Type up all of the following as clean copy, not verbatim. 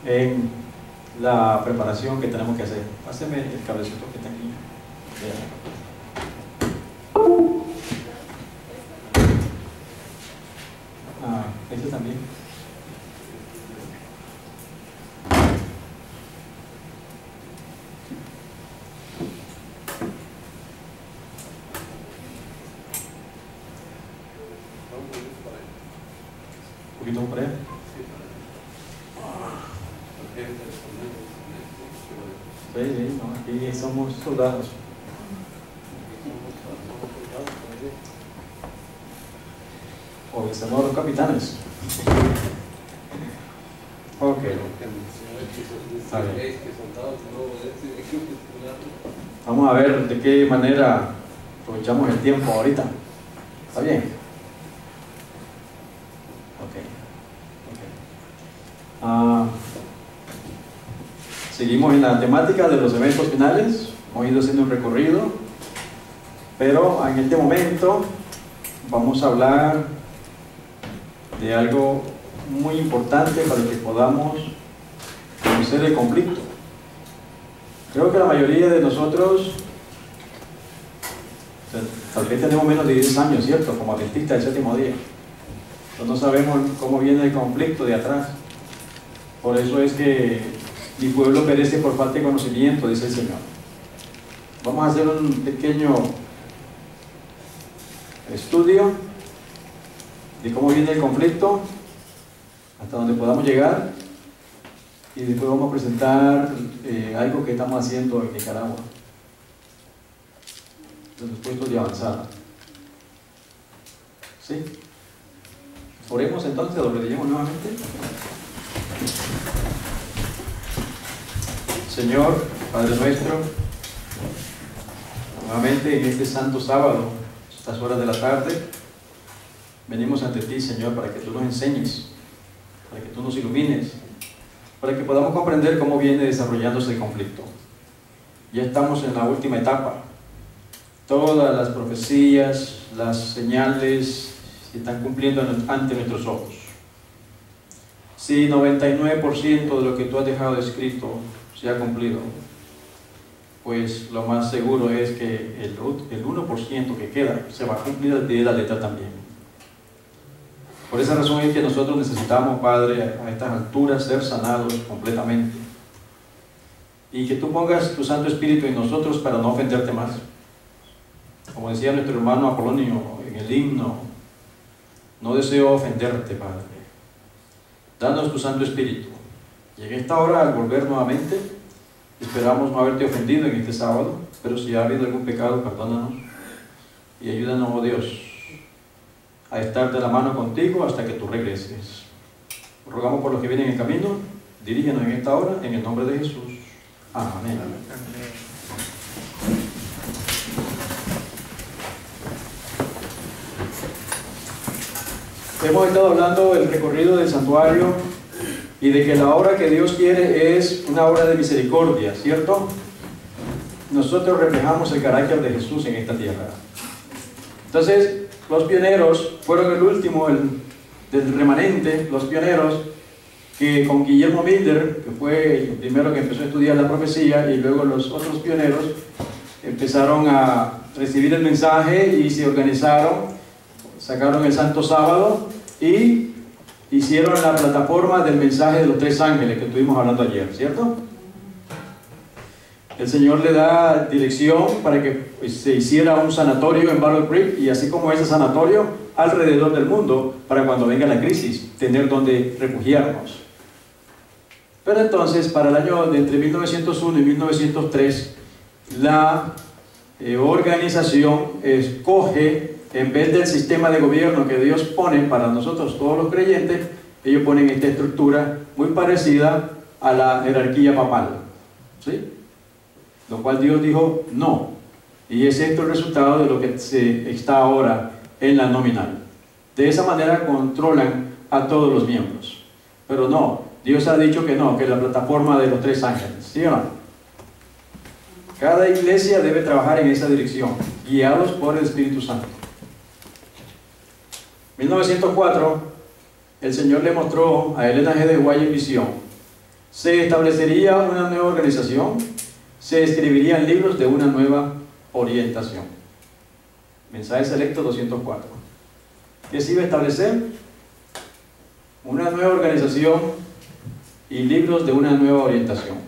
en la preparación que tenemos que hacer. Páseme el cablecito que está aquí. Este también. Un poquito por allá. Sí, no, aquí somos soldados. O somos los capitanes. Ok. Vamos a ver de qué manera aprovechamos el tiempo ahorita. ¿Está bien? Ok. Seguimos en la temática de los eventos finales. Hemos ido haciendo un recorrido, pero en este momento vamos a hablar de algo muy importante para que podamos conocer el conflicto. Creo que la mayoría de nosotros, tal vez tenemos menos de 10 años, ¿cierto? Como adventistas del séptimo día. Pero no sabemos cómo viene el conflicto de atrás. Por eso es que mi pueblo perece por falta de conocimiento, dice el Señor. Vamos a hacer un pequeño estudio de cómo viene el conflicto, hasta donde podamos llegar, y después vamos a presentar algo que estamos haciendo en Nicaragua, los puestos de avanzada. ¿Sí? Oremos entonces, lo leemos nuevamente. Señor, Padre nuestro, nuevamente en este santo sábado, estas horas de la tarde, venimos ante ti, Señor, para que tú nos enseñes, para que tú nos ilumines, para que podamos comprender cómo viene desarrollándose el conflicto. Ya estamos en la última etapa. Todas las profecías, las señales se están cumpliendo ante nuestros ojos. Si 99% de lo que tú has dejado escrito se ha cumplido, pues lo más seguro es que el 1% que queda se va a cumplir de la letra también. Por esa razón es que nosotros necesitamos, Padre, a estas alturas ser sanados completamente, y que tú pongas tu Santo Espíritu en nosotros para no ofenderte más. Como decía nuestro hermano Apolonio en el himno, no deseo ofenderte, Padre. Danos tu Santo Espíritu. Y en esta hora, al volver nuevamente, esperamos no haberte ofendido en este sábado, pero si ha habido algún pecado, perdónanos y ayúdanos, oh Dios, a estar de la mano contigo hasta que tú regreses. Rogamos por los que vienen en camino, dirígenos en esta hora, en el nombre de Jesús. Amén. Hemos estado hablando del recorrido del santuario y de que la obra que Dios quiere es una obra de misericordia, ¿cierto? Nosotros reflejamos el carácter de Jesús en esta tierra. Entonces, los pioneros fueron el último del remanente, los pioneros que con Guillermo Milder, que fue el primero que empezó a estudiar la profecía, y luego los otros pioneros empezaron a recibir el mensaje y se organizaron, sacaron el Santo Sábado y hicieron la plataforma del mensaje de los 3 ángeles que estuvimos hablando ayer, ¿cierto? El Señor le da dirección para que se hiciera un sanatorio en Battle Creek, y así como ese sanatorio alrededor del mundo, para cuando venga la crisis, tener donde refugiarnos. Pero entonces, para el año de entre 1901 y 1903, la organización escoge, en vez del sistema de gobierno que Dios pone para nosotros todos los creyentes, ellos ponen esta estructura muy parecida a la jerarquía papal, ¿sí? Lo cual Dios dijo no, y es esto el resultado de lo que se está ahora en la nominal. De esa manera controlan a todos los miembros, pero no, Dios ha dicho que no, que la plataforma de los 3 ángeles, ¿sí o no? Cada iglesia debe trabajar en esa dirección, guiados por el Espíritu Santo. 1904, el Señor le mostró a Elena G. de White en visión Se establecería una nueva organización, se escribirían libros de una nueva orientación. Mensaje selecto 204. ¿Qué se iba a establecer? Una nueva organización y libros de una nueva orientación.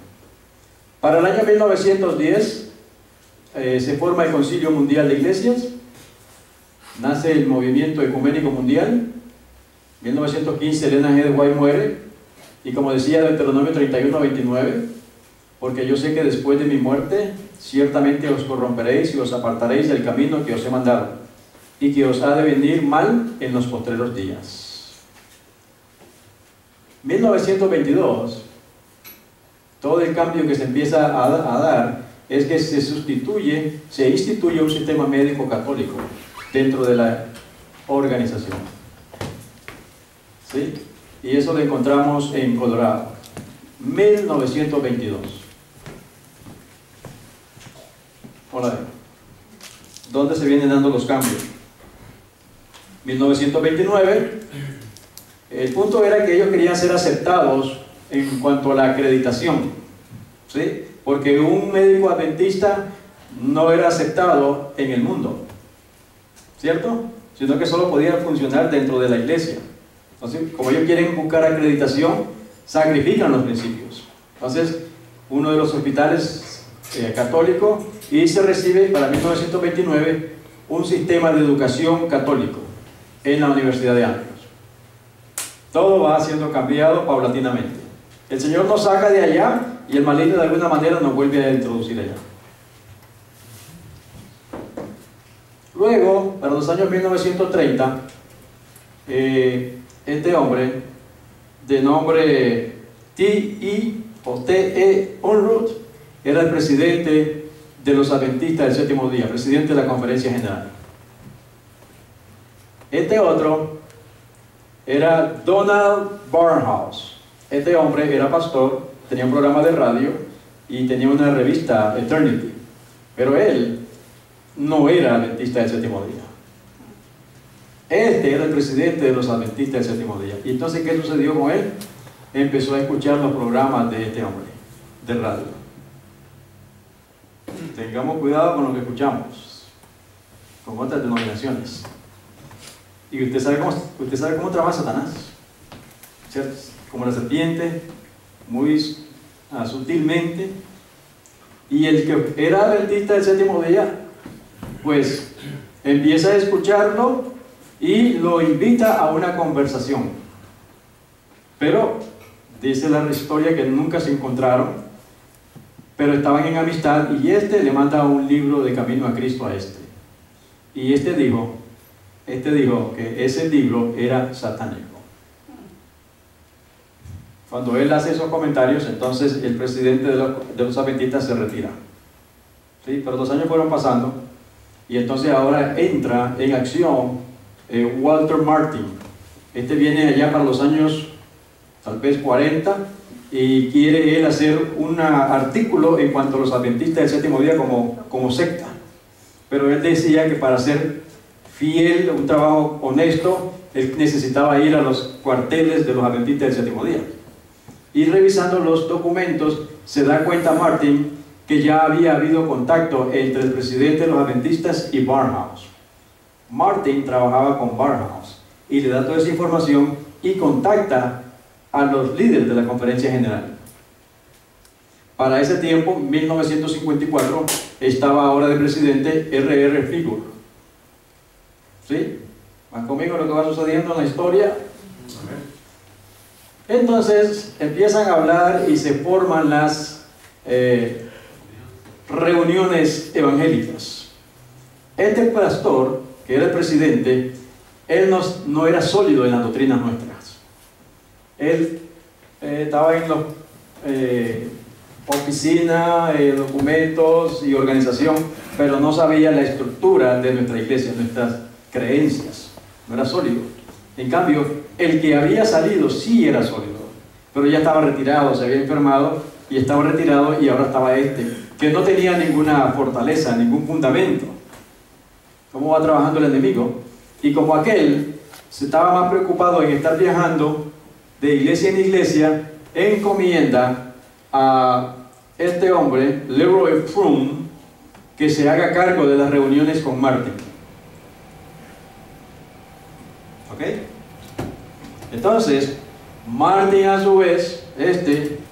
Para el año 1910 se forma el Concilio Mundial de Iglesias, nace el Movimiento Ecuménico Mundial. En 1915 Elena G. de White muere, y como decía Deuteronomio 31:29, porque yo sé que después de mi muerte ciertamente os corromperéis y os apartaréis del camino que os he mandado, y que os ha de venir mal en los postreros días. 1922, todo el cambio que se empieza a dar es que se instituye un sistema médico católico dentro de la organización. ¿Sí? Y eso lo encontramos en Colorado. 1922. Hola. ¿Dónde se vienen dando los cambios? 1929. El punto era que ellos querían ser aceptados en cuanto a la acreditación, ¿sí? Porque un médico adventista no era aceptado en el mundo, ¿cierto? Sino que solo podía funcionar dentro de la iglesia. Entonces, como ellos quieren buscar acreditación, sacrifican los principios. Entonces, uno de los hospitales católicos, y se recibe para 1929 un sistema de educación católico en la Universidad de Andrews. Todo va siendo cambiado paulatinamente. El Señor nos saca de allá y el maligno de alguna manera nos vuelve a introducir allá. Luego, para los años 1930, este hombre, de nombre T.E. Unruh, era el presidente de los adventistas del séptimo día, presidente de la Conferencia General. Este otro era Donald Barnhouse. Este hombre era pastor, tenía un programa de radio y tenía una revista, Eternity, pero él no era adventista del séptimo día. Este era el presidente de los adventistas del séptimo día. Y entonces, ¿qué sucedió con él? Empezó a escuchar los programas de este hombre de radio. Tengamos cuidado con lo que escuchamos, con otras denominaciones. Y usted sabe cómo trabaja Satanás, ¿cierto? Como la serpiente, muy sutilmente. Y el que era adventista del séptimo día, pues empieza a escucharlo y lo invita a una conversación. Pero dice la historia que nunca se encontraron, pero estaban en amistad, y este le manda un libro de Camino a Cristo a este. Y este dijo que ese libro era satánico. Cuando él hace esos comentarios, entonces el presidente de los adventistas se retira. ¿Sí? Pero los años fueron pasando, y entonces ahora entra en acción Walter Martin. Este viene allá para los años tal vez 40, y quiere él hacer un artículo en cuanto a los adventistas del séptimo día como secta. Pero él decía que para ser fiel, un trabajo honesto, él necesitaba ir a los cuarteles de los adventistas del séptimo día. Y revisando los documentos, se da cuenta Martin que ya había habido contacto entre el presidente de los adventistas y Barnhouse. Martin trabajaba con Barnhouse y le da toda esa información y contacta a los líderes de la Conferencia General. Para ese tiempo, 1954, estaba ahora de presidente R.R. Figur. ¿Sí? ¿Van conmigo lo que va sucediendo en la historia? Entonces empiezan a hablar y se forman las reuniones evangélicas. Este pastor, que era el presidente, él no era sólido en las doctrinas nuestras. Él estaba en la oficina, documentos y organización, pero no sabía la estructura de nuestra iglesia, nuestras creencias. No era sólido. En cambio, el que había salido sí era sólido, pero ya estaba retirado, se había enfermado y estaba retirado, y ahora estaba este, que no tenía ninguna fortaleza, ningún fundamento. ¿Cómo va trabajando el enemigo? Y como aquel se estaba más preocupado en estar viajando de iglesia en iglesia, encomienda a este hombre, Leroy Froom, que se haga cargo de las reuniones con Martin. ¿Ok? Entonces, Martin a su vez,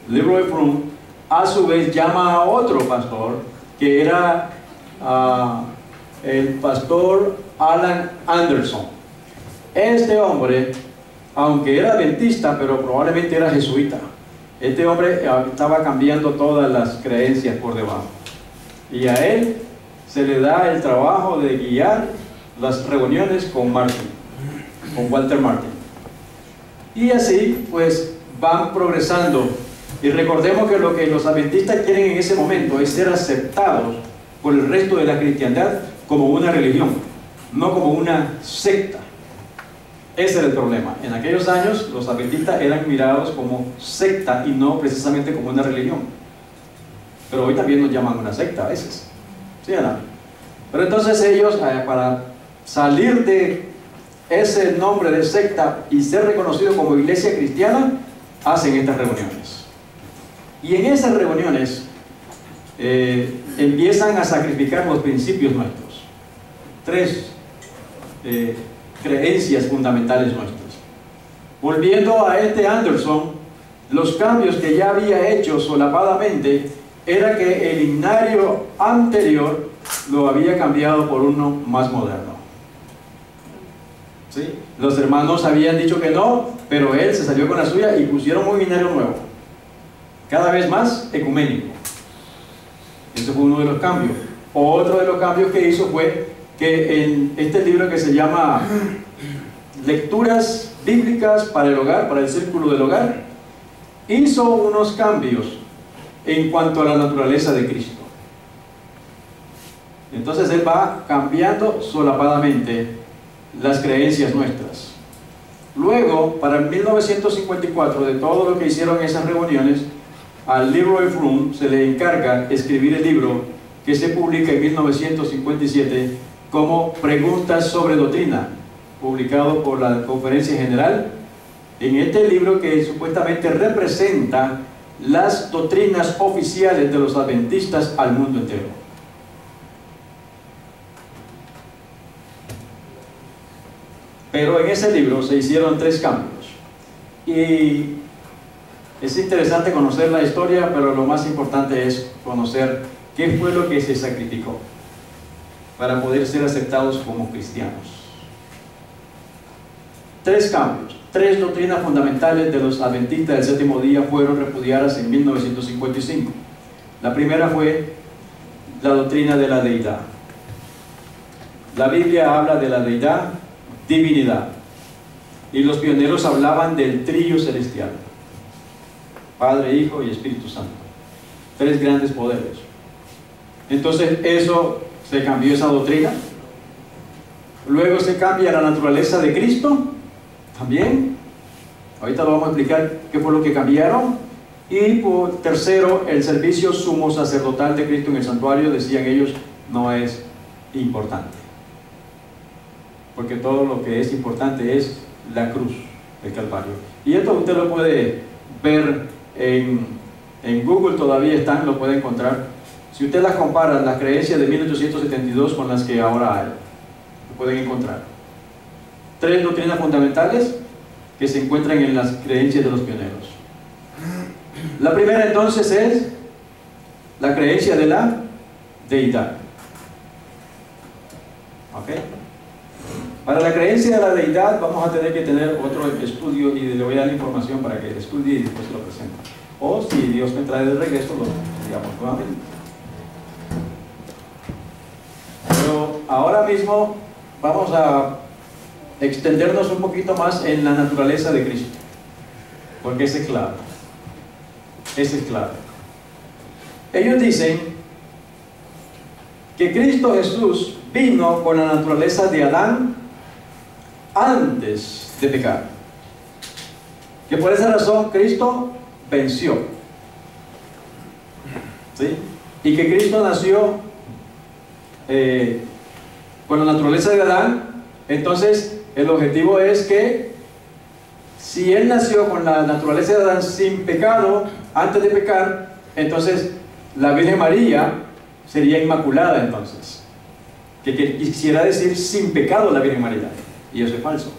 Leroy Froom, a su vez llama a otro pastor, que era el pastor Alan Anderson. Este hombre, aunque era adventista, pero probablemente era jesuita. Este hombre estaba cambiando todas las creencias por debajo. Y a él se le da el trabajo de guiar las reuniones con Martin, con Walter Martin. Y así, pues, van progresando. Y recordemos que lo que los adventistas quieren en ese momento es ser aceptados por el resto de la cristiandad como una religión, no como una secta. Ese era el problema. En aquellos años los adventistas eran mirados como secta y no precisamente como una religión. Pero hoy también nos llaman una secta a veces. ¿Sí o no? Pero entonces ellos, para salir de ese nombre de secta y ser reconocido como iglesia cristiana, hacen estas reuniones. Y en esas reuniones empiezan a sacrificar los principios nuestros. 3 creencias fundamentales nuestras. Volviendo a Anderson, los cambios que ya había hecho solapadamente era que el himnario anterior lo había cambiado por uno más moderno. ¿Sí? Los hermanos habían dicho que no, pero él se salió con la suya y pusieron un himnario nuevo, cada vez más ecuménico. Ese fue uno de los cambios. Otro de los cambios que hizo fue que en este libro que se llama Lecturas Bíblicas para el Hogar, para el Círculo del Hogar, hizo unos cambios en cuanto a la naturaleza de Cristo. Entonces él va cambiando solapadamente las creencias nuestras. Luego, para el 1954, de todo lo que hicieron en esas reuniones, a Leroy Froom se le encarga escribir el libro que se publica en 1957 como Preguntas sobre Doctrina, publicado por la Conferencia General. En este libro, que supuestamente representa las doctrinas oficiales de los adventistas al mundo entero. Pero en ese libro se hicieron 3 cambios. Y es interesante conocer la historia, pero lo más importante es conocer qué fue lo que se sacrificó para poder ser aceptados como cristianos. 3 cambios, 3 doctrinas fundamentales de los adventistas del séptimo día fueron repudiadas en 1955. La primera fue la doctrina de la deidad. La Biblia habla de la deidad, divinidad, y los pioneros hablaban del trío celestial: Padre, Hijo y Espíritu Santo. 3 grandes poderes. Entonces eso se cambió, esa doctrina. Luego se cambia la naturaleza de Cristo también. Ahorita lo vamos a explicar qué fue lo que cambiaron. Y por tercero, el servicio sumo sacerdotal de Cristo en el santuario, decían ellos, no es importante, porque todo lo que es importante es la cruz del Calvario. Y esto usted lo puede ver en Google, todavía están, lo puede encontrar. Si usted las compara, las creencias de 1872 con las que ahora hay, lo pueden encontrar. 3 doctrinas fundamentales que se encuentran en las creencias de los pioneros. La primera entonces es la creencia de la deidad. ¿Ok? Para la creencia de la deidad vamos a tener que tener otro estudio, y le voy a dar la información para que estudie y después lo presente. O si Dios me trae de regreso, lo digamos nuevamente. Pero ahora mismo vamos a extendernos un poquito más en la naturaleza de Cristo, porque ese es clave. Ese es clave. Ellos dicen que Cristo Jesús vino con la naturaleza de Adán antes de pecar, que por esa razón Cristo venció, ¿sí? Y que Cristo nació con la naturaleza de Adán. Entonces el objetivo es que Si él nació con la naturaleza de Adán sin pecado, antes de pecar, entonces la Virgen María sería inmaculada entonces. Que quisiera decir sin pecado la Virgen María. Y eso es falso.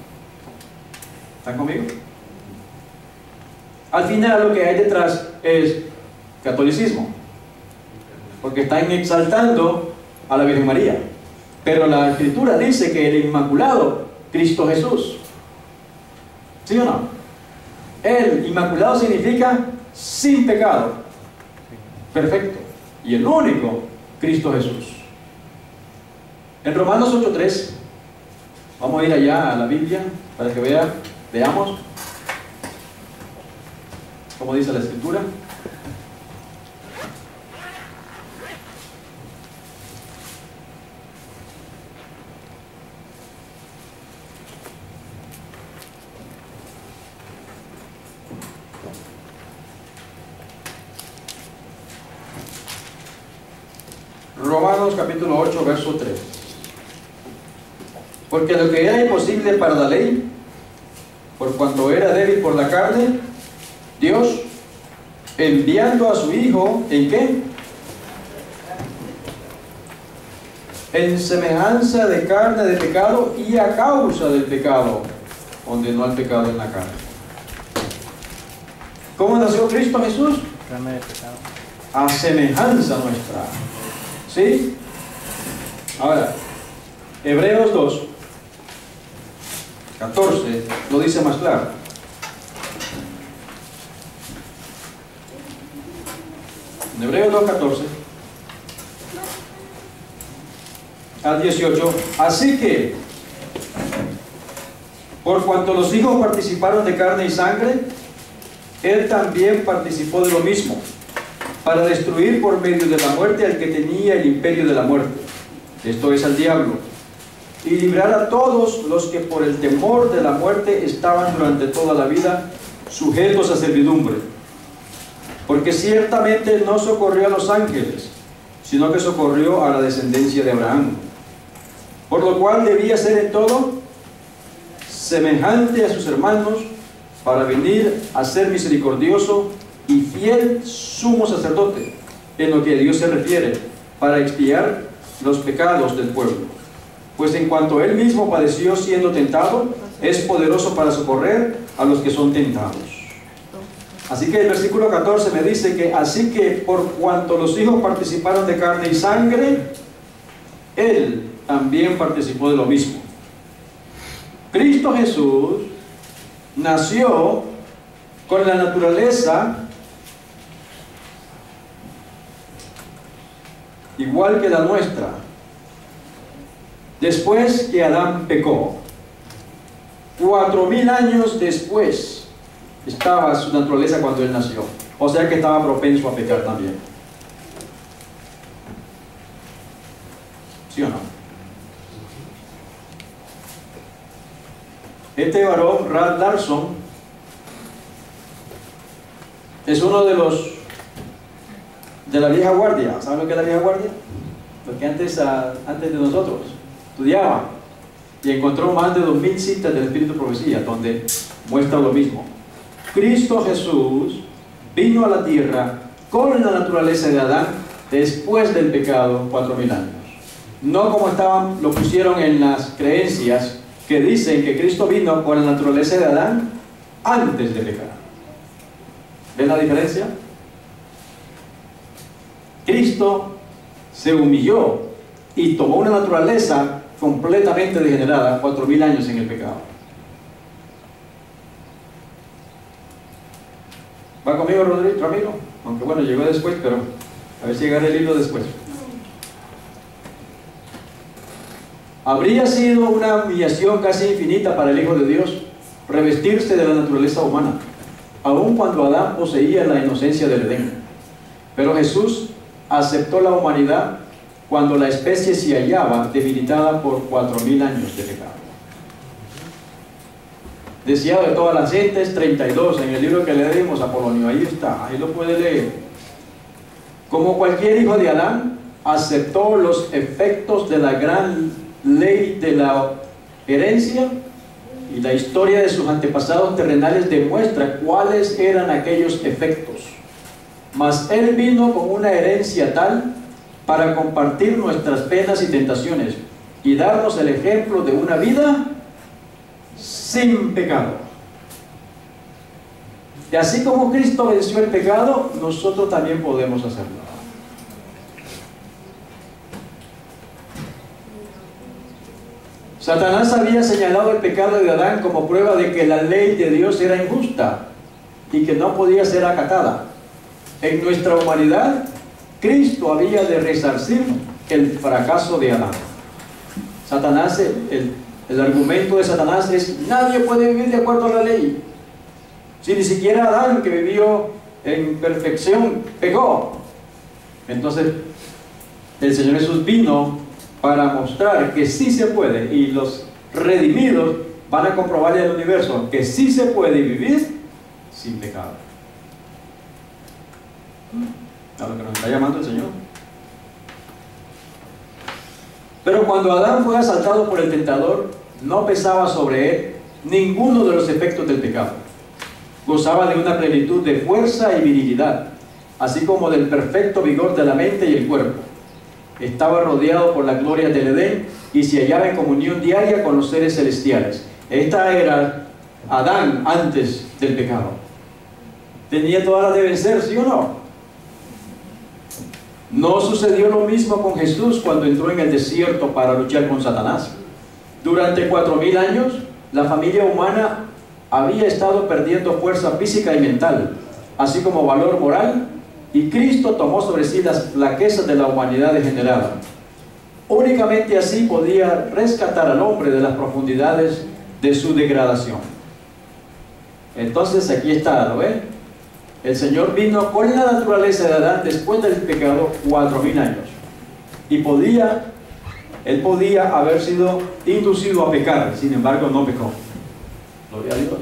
¿Están conmigo? Al final lo que hay detrás es catolicismo. Porque están exaltando a la Virgen María. Pero la Escritura dice que el Inmaculado, Cristo Jesús. ¿Sí o no? El Inmaculado significa sin pecado. Perfecto. Y el único, Cristo Jesús. En Romanos 8:3, vamos a ir allá a la Biblia para que veamos cómo dice la Escritura. Romanos capítulo 8, verso 3. Porque lo que era imposible para la ley, por cuanto era débil por la carne, Dios, enviando a su Hijo, ¿en qué? En semejanza de carne de pecado, y a causa del pecado, condenó al pecado en la carne. ¿Cómo nació Cristo Jesús? Carne de pecado. A semejanza nuestra. ¿Sí? Ahora, Hebreos 2, 14, lo dice más claro. En Hebreos 2, 14 al 18, así que, por cuanto los hijos participaron de carne y sangre, él también participó de lo mismo, para destruir por medio de la muerte al que tenía el imperio de la muerte, esto es al diablo, y librar a todos los que por el temor de la muerte estaban durante toda la vida sujetos a servidumbre. Porque ciertamente no socorrió a los ángeles, sino que socorrió a la descendencia de Abraham. Por lo cual debía ser en todo semejante a sus hermanos, para venir a ser misericordioso y fiel sumo sacerdote, en lo que a Dios se refiere, para expiar los pecados del pueblo. Pues en cuanto él mismo padeció siendo tentado, es poderoso para socorrer a los que son tentados. Así que el versículo 14 me dice que así que por cuanto los hijos participaron de carne y sangre, él también participó de lo mismo. Cristo Jesús nació con la naturaleza igual que la nuestra, después que Adán pecó. 4000 años después estaba su naturaleza cuando él nació, o sea que estaba propenso a pecar también. ¿Sí o no? Este varón, Ralph Larson, es uno de los de la vieja guardia. ¿Saben lo que es la vieja guardia? Lo que antes de nosotros estudiaba, y encontró más de 2000 citas del Espíritu de Profecía donde muestra lo mismo. Cristo Jesús vino a la tierra con la naturaleza de Adán después del pecado, 4000 años. No como lo pusieron en las creencias que dicen que Cristo vino con la naturaleza de Adán antes de pecar. ¿Ven la diferencia? Cristo se humilló y tomó una naturaleza completamente degenerada, 4000 años en el pecado. ¿Va conmigo, Ramiro? Aunque bueno, llegó después, pero a ver si llegará el hilo después. Habría sido una humillación casi infinita para el Hijo de Dios revestirse de la naturaleza humana, aun cuando Adán poseía la inocencia del Edén. Pero Jesús aceptó la humanidad cuando la especie se hallaba debilitada por 4000 años de pecado. Deseado de todas las gentes, 32, en el libro que leemos, Apolonio, ahí está, ahí lo puede leer. Como cualquier hijo de Adán, aceptó los efectos de la gran ley de la herencia y la historia de sus antepasados terrenales demuestra cuáles eran aquellos efectos. Mas Él vino con una herencia tal para compartir nuestras penas y tentaciones y darnos el ejemplo de una vida sin pecado. Y así como Cristo venció el pecado, nosotros también podemos hacerlo. Satanás había señalado el pecado de Adán como prueba de que la ley de Dios era injusta y que no podía ser acatada. En nuestra humanidad, Cristo había de resarcir el fracaso de Adán. Satanás, el argumento de Satanás es: nadie puede vivir de acuerdo a la ley. Si ni siquiera Adán, que vivió en perfección, pecó. Entonces, el Señor Jesús vino para mostrar que sí se puede, y los redimidos van a comprobarle al universo que sí se puede vivir sin pecado. A lo que nos está llamando el Señor. Pero cuando Adán fue asaltado por el tentador, no pesaba sobre él ninguno de los efectos del pecado. Gozaba de una plenitud de fuerza y virilidad, así como del perfecto vigor de la mente y el cuerpo. Estaba rodeado por la gloria del Edén y se hallaba en comunión diaria con los seres celestiales. Esta era Adán antes del pecado. ¿Tenía todas las de vencer, sí o no? No sucedió lo mismo con Jesús cuando entró en el desierto para luchar con Satanás. Durante 4000 años, la familia humana había estado perdiendo fuerza física y mental, así como valor moral, y Cristo tomó sobre sí las flaquezas de la humanidad degenerada. Únicamente así podía rescatar al hombre de las profundidades de su degradación. Entonces aquí está, ¿lo ven? El Señor vino con la naturaleza de Adán después del pecado 4000 años. Y Él podía haber sido inducido a pecar, sin embargo no pecó. Gloria a Dios.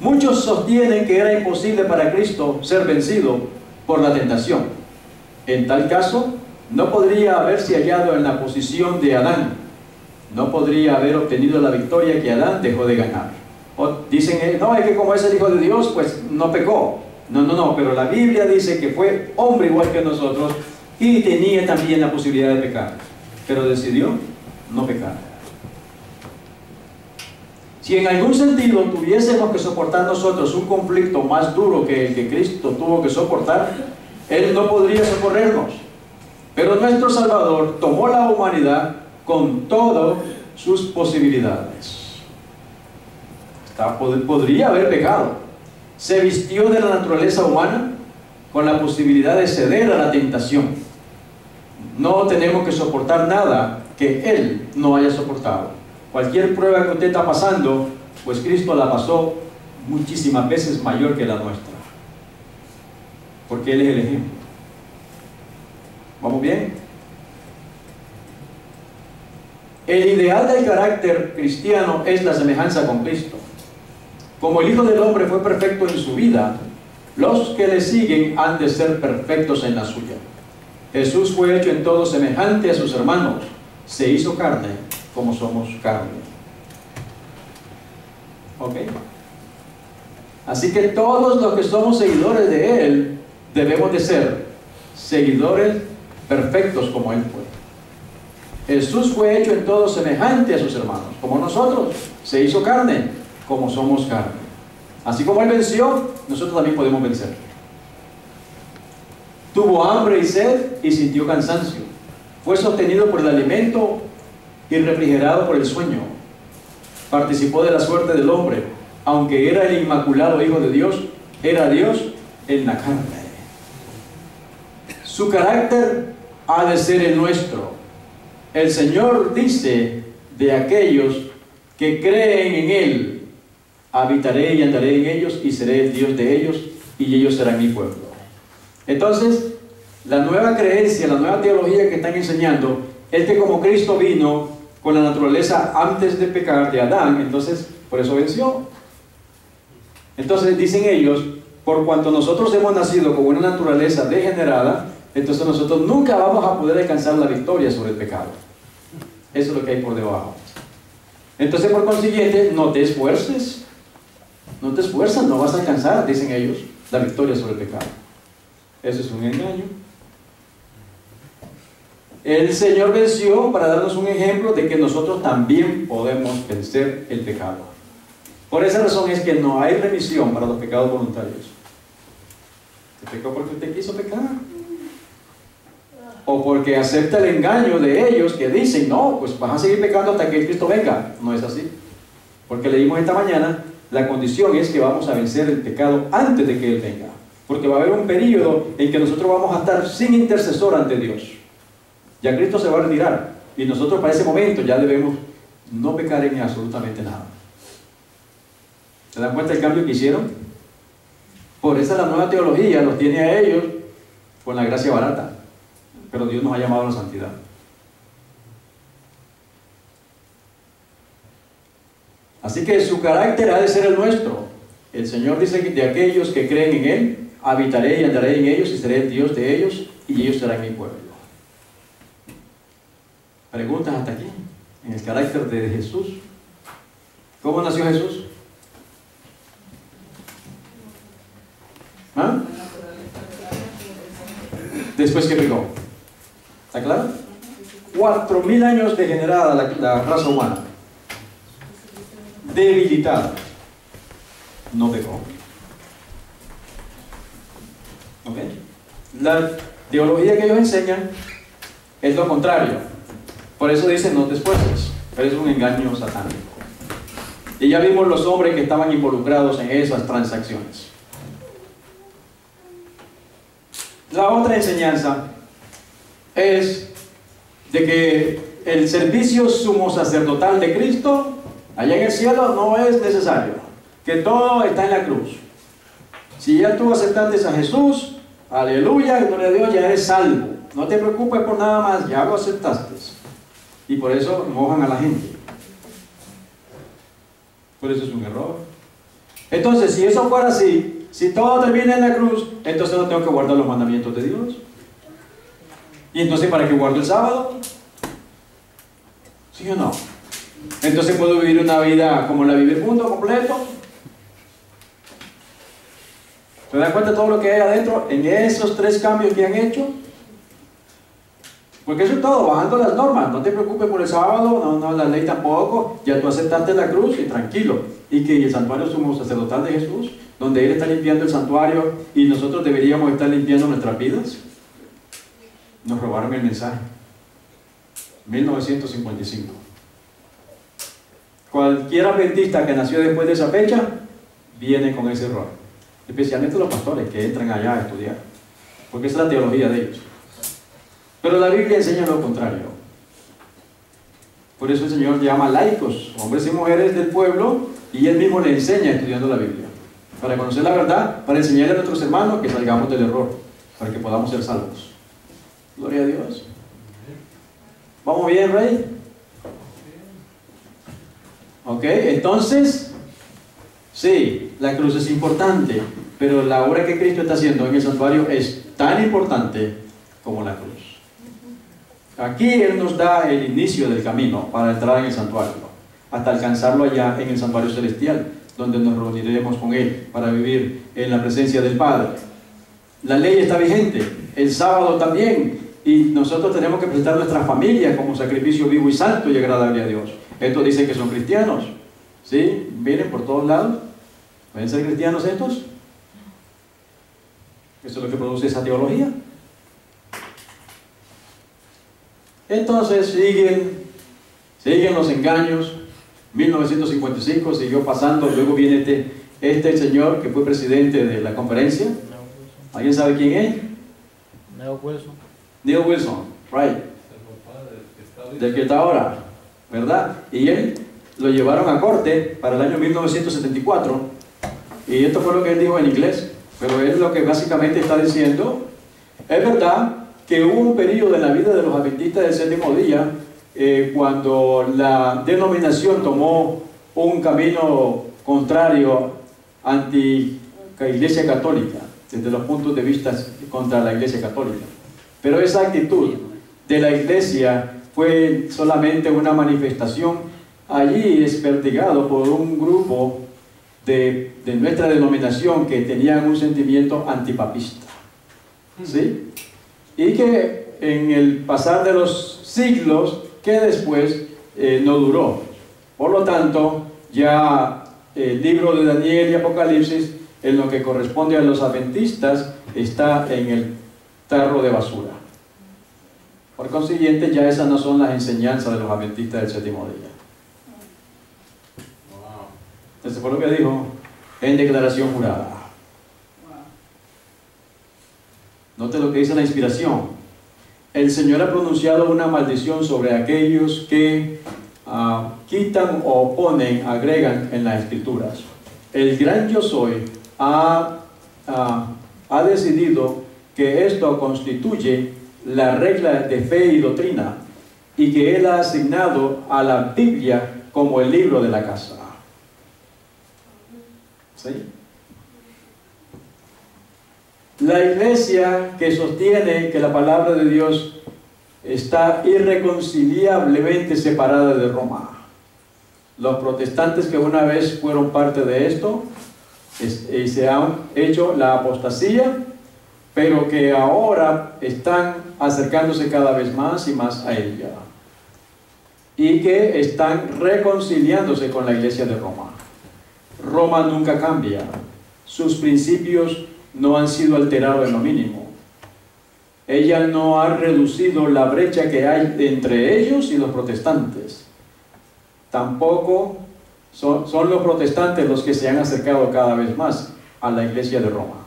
Muchos sostienen que era imposible para Cristo ser vencido por la tentación. En tal caso, no podría haberse hallado en la posición de Adán. No podría haber obtenido la victoria que Adán dejó de ganar. O dicen, no, es que como es el Hijo de Dios, pues no pecó. No, pero la Biblia dice que fue hombre igual que nosotros y tenía también la posibilidad de pecar, pero decidió no pecar. Si en algún sentido tuviésemos que soportar nosotros un conflicto más duro que el que Cristo tuvo que soportar, Él no podría socorrernos. Pero nuestro Salvador tomó la humanidad con todas sus posibilidades. Podría haber pecado. Se vistió de la naturaleza humana con la posibilidad de ceder a la tentación. No tenemos que soportar nada que Él no haya soportado. Cualquier prueba que usted está pasando, pues Cristo la pasó muchísimas veces mayor que la nuestra. Porque Él es el ejemplo. ¿Vamos bien? El ideal del carácter cristiano es la semejanza con Cristo. Como el Hijo del Hombre fue perfecto en su vida, los que le siguen han de ser perfectos en la suya. Jesús fue hecho en todo semejante a sus hermanos. Se hizo carne como somos carne. ¿Ok? Así que todos los que somos seguidores de Él debemos de ser seguidores perfectos como Él fue. Jesús fue hecho en todo semejante a sus hermanos, como nosotros. Se hizo carne como somos carne. Así como Él venció, nosotros también podemos vencer. Tuvo hambre y sed y sintió cansancio. Fue sostenido por el alimento y refrigerado por el sueño. Participó de la suerte del hombre. Aunque era el inmaculado Hijo de Dios, era Dios en la carne. Su carácter ha de ser el nuestro. El Señor dice de aquellos que creen en Él: habitaré y andaré en ellos y seré el Dios de ellos y ellos serán mi pueblo. Entonces, la nueva creencia, la nueva teología que están enseñando es que como Cristo vino con la naturaleza antes de pecar de Adán, entonces por eso venció. Entonces dicen ellos, por cuanto nosotros hemos nacido con una naturaleza degenerada, entonces nosotros nunca vamos a poder alcanzar la victoria sobre el pecado. Eso es lo que hay por debajo. Entonces, por consiguiente, no te esfuerces. No te esfuerzas, no vas a alcanzar, dicen ellos, la victoria sobre el pecado. Eso es un engaño. El Señor venció para darnos un ejemplo de que nosotros también podemos vencer el pecado. Por esa razón es que no hay remisión para los pecados voluntarios. ¿Usted pecó porque usted quiso pecar? O porque acepta el engaño de ellos que dicen, no, pues vas a seguir pecando hasta que Cristo venga. No es así. Porque leímos esta mañana, la condición es que vamos a vencer el pecado antes de que Él venga. Porque va a haber un periodo en que nosotros vamos a estar sin intercesor ante Dios. Ya Cristo se va a retirar. Y nosotros para ese momento ya debemos no pecar en absolutamente nada. ¿Se dan cuenta del cambio que hicieron? Por eso la nueva teología los tiene a ellos con la gracia barata. Pero Dios nos ha llamado a la santidad. Así que su carácter ha de ser el nuestro. El Señor dice que de aquellos que creen en Él, habitaré y andaré en ellos y seré el Dios de ellos y ellos serán mi pueblo. Preguntas hasta aquí, en el carácter de Jesús. ¿Cómo nació Jesús? ¿Ah? Después que pecó. ¿Está claro? 4000 años degenerada la raza humana. Debilitada. No pecó. ¿Ok? La teología que ellos enseñan es lo contrario. Por eso dicen no te esfuerces. Pero es un engaño satánico. Y ya vimos los hombres que estaban involucrados en esas transacciones. La otra enseñanza es de que el servicio sumo sacerdotal de Cristo allá en el cielo no es necesario, que todo está en la cruz. Si ya tú aceptaste a Jesús, aleluya, gloria a Dios, ya eres salvo. No te preocupes por nada más, ya lo aceptaste. Y por eso mojan a la gente. Por eso es un error. Entonces, si eso fuera así, si todo termina en la cruz, entonces no tengo que guardar los mandamientos de Dios. ¿Y entonces para qué guardo el sábado? ¿Sí o no? Entonces puedo vivir una vida como la vive el mundo completo. ¿Se dan cuenta de todo lo que hay adentro en esos 3 cambios que han hecho? Porque eso es todo, bajando las normas. No te preocupes por el sábado, no, la ley tampoco. Ya tú aceptaste la cruz y tranquilo. Y que el santuario sumo sacerdotal de Jesús, donde Él está limpiando el santuario y nosotros deberíamos estar limpiando nuestras vidas. Nos robaron el mensaje. 1955. Cualquier adventista que nació después de esa fecha viene con ese error. Especialmente los pastores que entran allá a estudiar. Porque esa es la teología de ellos. Pero la Biblia enseña lo contrario. Por eso el Señor llama laicos, hombres y mujeres del pueblo, y Él mismo le enseña estudiando la Biblia. Para conocer la verdad, para enseñarle a nuestros hermanos que salgamos del error, para que podamos ser salvos. Gloria a Dios. ¿Vamos bien, Rey? Ok, entonces, sí, la cruz es importante, pero la obra que Cristo está haciendo en el santuario es tan importante como la cruz. Aquí Él nos da el inicio del camino para entrar en el santuario, hasta alcanzarlo allá en el santuario celestial, donde nos reuniremos con Él para vivir en la presencia del Padre. La ley está vigente, el sábado también, y nosotros tenemos que presentar nuestras familias como sacrificio vivo y santo y agradable a Dios. Estos dicen que son cristianos, ¿sí? Miren por todos lados. ¿Pueden ser cristianos estos? Eso es lo que produce esa teología. Entonces siguen los engaños. 1955 siguió pasando, luego viene este señor que fue presidente de la conferencia. ¿Alguien sabe quién es? Neil Wilson, right. Del que está ahora, ¿verdad? Y él lo llevaron a corte para el año 1974. Y esto fue lo que él dijo en inglés, pero él lo que básicamente está diciendo, es verdad que hubo un periodo en la vida de los adventistas del séptimo día cuando la denominación tomó un camino contrario anti la Iglesia Católica, desde los puntos de vista contra la Iglesia Católica. Pero esa actitud de la Iglesia fue solamente una manifestación allí desperdigado por un grupo de nuestra denominación que tenían un sentimiento antipapista, ¿sí? Y que en el pasar de los siglos, que después no duró. Por lo tanto, ya el libro de Daniel y Apocalipsis, en lo que corresponde a los adventistas, está en el tarro de basura. Por consiguiente, ya esas no son las enseñanzas de los adventistas del séptimo día. Eso fue lo que dijo en declaración jurada. Note lo que dice la inspiración. El Señor ha pronunciado una maldición sobre aquellos que quitan o oponen, agregan en las Escrituras. El gran yo soy ha decidido que esto constituye la regla de fe y doctrina, y que Él ha asignado a la Biblia como el libro de la casa. ¿Sí? La iglesia que sostiene que la palabra de Dios está irreconciliablemente separada de Roma. Los protestantes que una vez fueron parte de esto y se han hecho la apostasía, pero que ahora están acercándose cada vez más y más a ella, y que están reconciliándose con la iglesia de Roma. Roma nunca cambia, sus principios no han sido alterados en lo mínimo. Ella no ha reducido la brecha que hay entre ellos y los protestantes. Tampoco son los protestantes los que se han acercado cada vez más a la iglesia de Roma.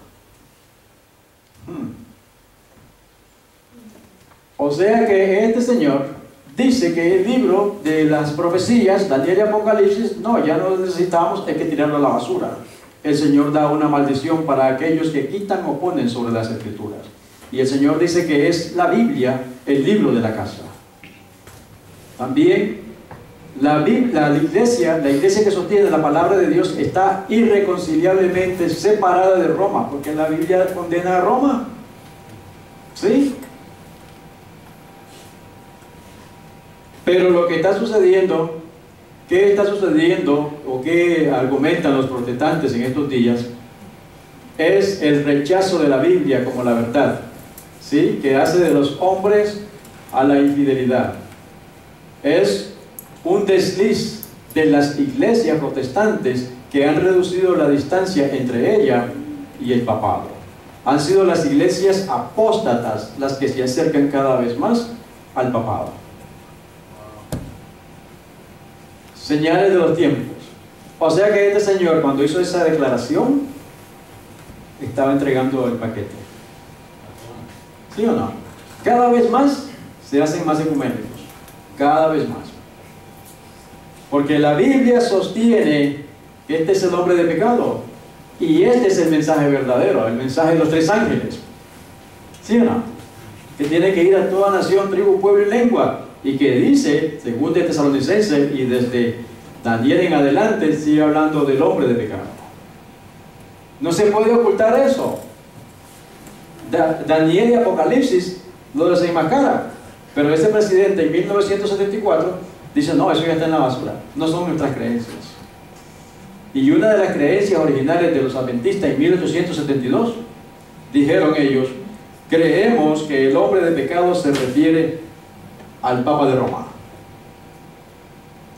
O sea que este señor dice que el libro de las profecías, Daniel y Apocalipsis, no, ya no necesitamos, hay que tirarlo a la basura. El Señor da una maldición para aquellos que quitan o ponen sobre las Escrituras. Y el Señor dice que es la Biblia, el libro de la casa. También la iglesia que sostiene la palabra de Dios está irreconciliablemente separada de Roma, porque la Biblia condena a Roma. ¿Sí? Pero lo que está sucediendo, ¿qué está sucediendo o qué argumentan los protestantes en estos días? Es el rechazo de la Biblia como la verdad, ¿sí? Que hace de los hombres a la infidelidad. Es un desliz de las iglesias protestantes que han reducido la distancia entre ella y el papado. Han sido las iglesias apóstatas las que se acercan cada vez más al papado. Señales de los tiempos. O sea que este señor, cuando hizo esa declaración, estaba entregando el paquete. ¿Sí o no? Cada vez más se hacen más ecuménicos. Cada vez más. Porque la Biblia sostiene que este es el hombre de pecado. Y este es el mensaje verdadero, el mensaje de los tres ángeles. ¿Sí o no? Que tiene que ir a toda nación, tribu, pueblo y lengua. Y que dice, según de Tesalonicenses y desde Daniel en adelante, sigue hablando del hombre de pecado. No se puede ocultar eso. Daniel y Apocalipsis lo desenmascara. Pero ese presidente en 1974 dice, no, eso ya está en la basura. No son nuestras creencias. Y una de las creencias originales de los adventistas en 1872, dijeron ellos, creemos que el hombre de pecado se refiere al Papa de Roma.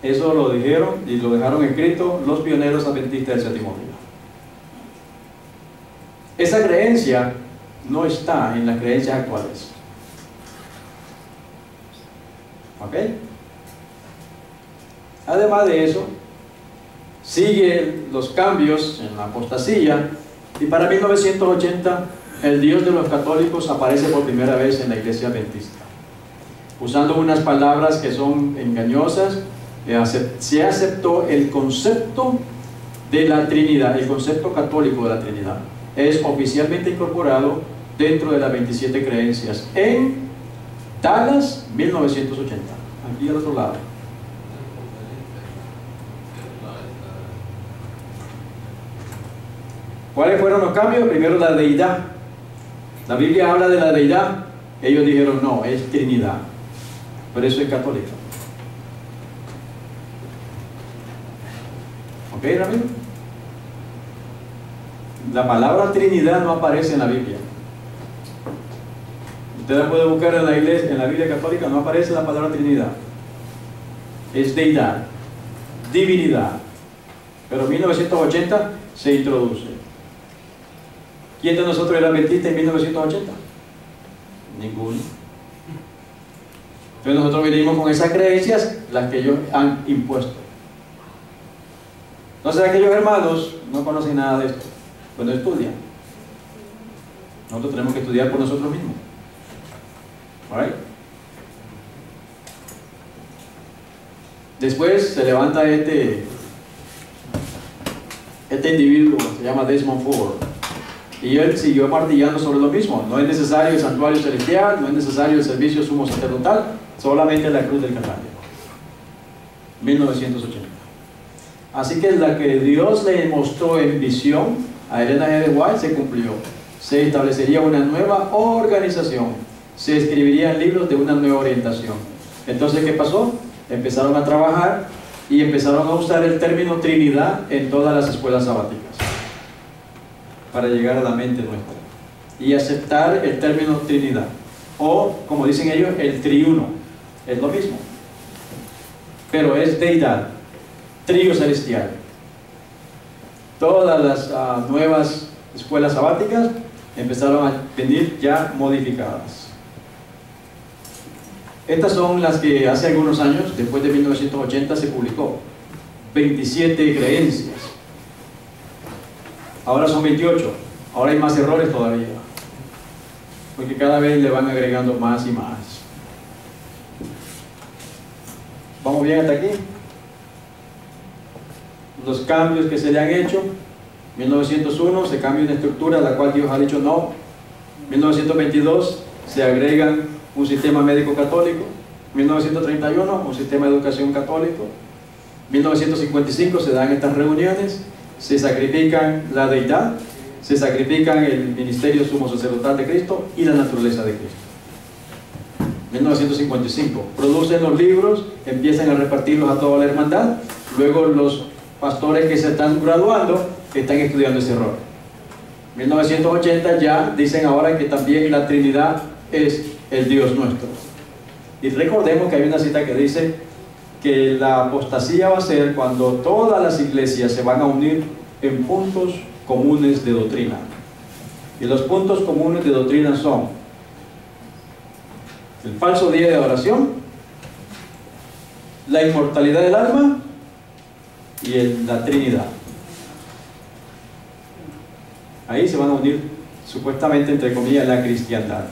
Eso lo dijeron y lo dejaron escrito los pioneros adventistas del séptimo día. Esa creencia no está en las creencias actuales. ¿Ok? Además de eso, siguen los cambios en la apostasía, y para 1980 el Dios de los católicos aparece por primera vez en la iglesia adventista, usando unas palabras que son engañosas. Se aceptó el concepto de la Trinidad, el concepto católico de la Trinidad. Es oficialmente incorporado dentro de las 27 creencias en Dallas, 1980. Aquí al otro lado. ¿Cuáles fueron los cambios? Primero, la deidad. La Biblia habla de la deidad. Ellos dijeron, no, es Trinidad. Pero eso es católico. ¿Ok, Ramiro? La palabra Trinidad no aparece en la Biblia. Usted la puede buscar en la iglesia, en la Biblia católica, no aparece la palabra Trinidad. Es deidad, divinidad. Pero en 1980 se introduce. ¿Quién de nosotros era adventista en 1980? Ninguno. Entonces nosotros venimos con esas creencias, las que ellos han impuesto. Entonces aquellos hermanos no conocen nada de esto, pues no estudian. Nosotros tenemos que estudiar por nosotros mismos. ¿Alright? Después se levanta este individuo, se llama Desmond Ford, y él siguió martillando sobre lo mismo. No es necesario el santuario celestial, no es necesario el servicio sumo sacerdotal, solamente la cruz del Calvario. 1980. Así que la que Dios le mostró en visión a Elena G. de White se cumplió. Se establecería una nueva organización, se escribirían libros de una nueva orientación. Entonces, ¿qué pasó? Empezaron a trabajar y empezaron a usar el término Trinidad en todas las escuelas sabáticas para llegar a la mente nuestra y aceptar el término Trinidad, o como dicen ellos, el triuno. Es lo mismo, pero es deidad, trío celestial. Todas las nuevas escuelas sabáticas empezaron a venir ya modificadas. Estas son las que hace algunos años, después de 1980, se publicó. 27 creencias. Ahora son 28. Ahora hay más errores todavía, porque cada vez le van agregando más y más. ¿Vamos bien hasta aquí? Los cambios que se le han hecho. 1901 se cambia una estructura a la cual Dios ha dicho no. 1922 se agregan un sistema médico católico. 1931 un sistema de educación católico. 1955 se dan estas reuniones, se sacrifican la deidad, se sacrifican el ministerio sumo sacerdotal de Cristo y la naturaleza de Cristo. 1955 producen los libros, empiezan a repartirlos a toda la hermandad. Luego los pastores que se están graduando están estudiando ese error. 1980 ya dicen ahora que también la Trinidad es el Dios nuestro. Y recordemos que hay una cita que dice que la apostasía va a ser cuando todas las iglesias se van a unir en puntos comunes de doctrina. Y los puntos comunes de doctrina son el falso día de adoración, la inmortalidad del alma y la Trinidad. Ahí se van a unir supuestamente, entre comillas, la cristiandad.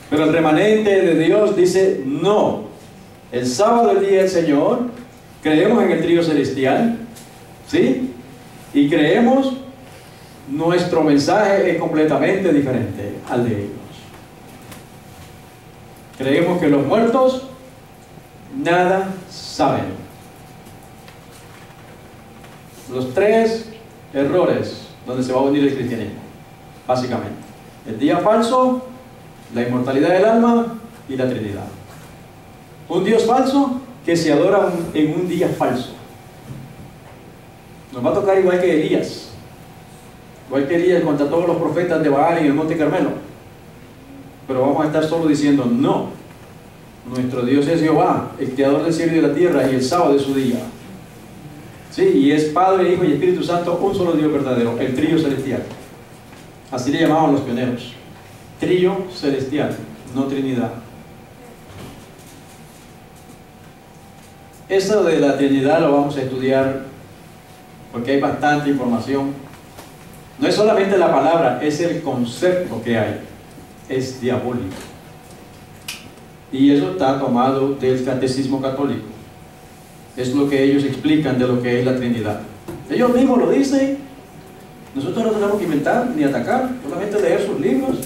Pero el remanente de Dios dice no. El sábado, el día del Señor, creemos en el trío celestial, ¿sí? Y creemos, nuestro mensaje es completamente diferente al de ellos. Creemos que los muertos nada saben. Los tres errores donde se va a unir el cristianismo, básicamente: el día falso, la inmortalidad del alma y la Trinidad. Un Dios falso que se adora en un día falso. Nos va a tocar igual que Elías contra todos los profetas de Baal en el Monte Carmelo. Pero vamos a estar solo diciendo no. Nuestro Dios es Jehová, el creador del cielo y de la tierra, y el sábado de su día. Sí, y es Padre, Hijo y Espíritu Santo, un solo Dios verdadero, el trío celestial. Así le llamaban los pioneros. Trío celestial, no Trinidad. Eso de la Trinidad lo vamos a estudiar porque hay bastante información. No es solamente la palabra, es el concepto que hay. Es diabólico. Y eso está tomado del catecismo católico. Es lo que ellos explican de lo que es la Trinidad. Ellos mismos lo dicen. Nosotros no tenemos que inventar ni atacar, solamente leer sus libros,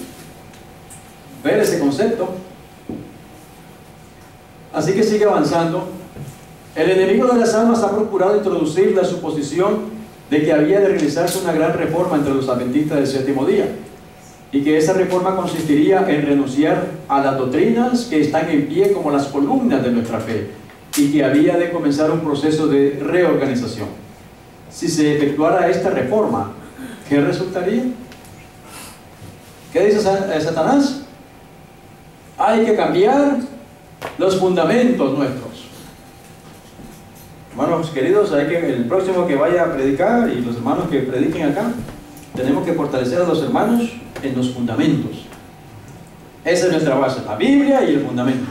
ver ese concepto. Así que sigue avanzando. El enemigo de las almas ha procurado introducir la suposición de que había de realizarse una gran reforma entre los adventistas del séptimo día, y que esa reforma consistiría en renunciar a las doctrinas que están en pie como las columnas de nuestra fe, y que había de comenzar un proceso de reorganización. si se efectuara esta reforma, ¿qué resultaría? ¿Qué dice Satanás? Hay que cambiar los fundamentos nuestros. Hermanos queridos, hay que el próximo que vaya a predicar y los hermanos que prediquen acá, tenemos que fortalecer a los hermanos en los fundamentos. Esa es nuestra base, la Biblia y el fundamento.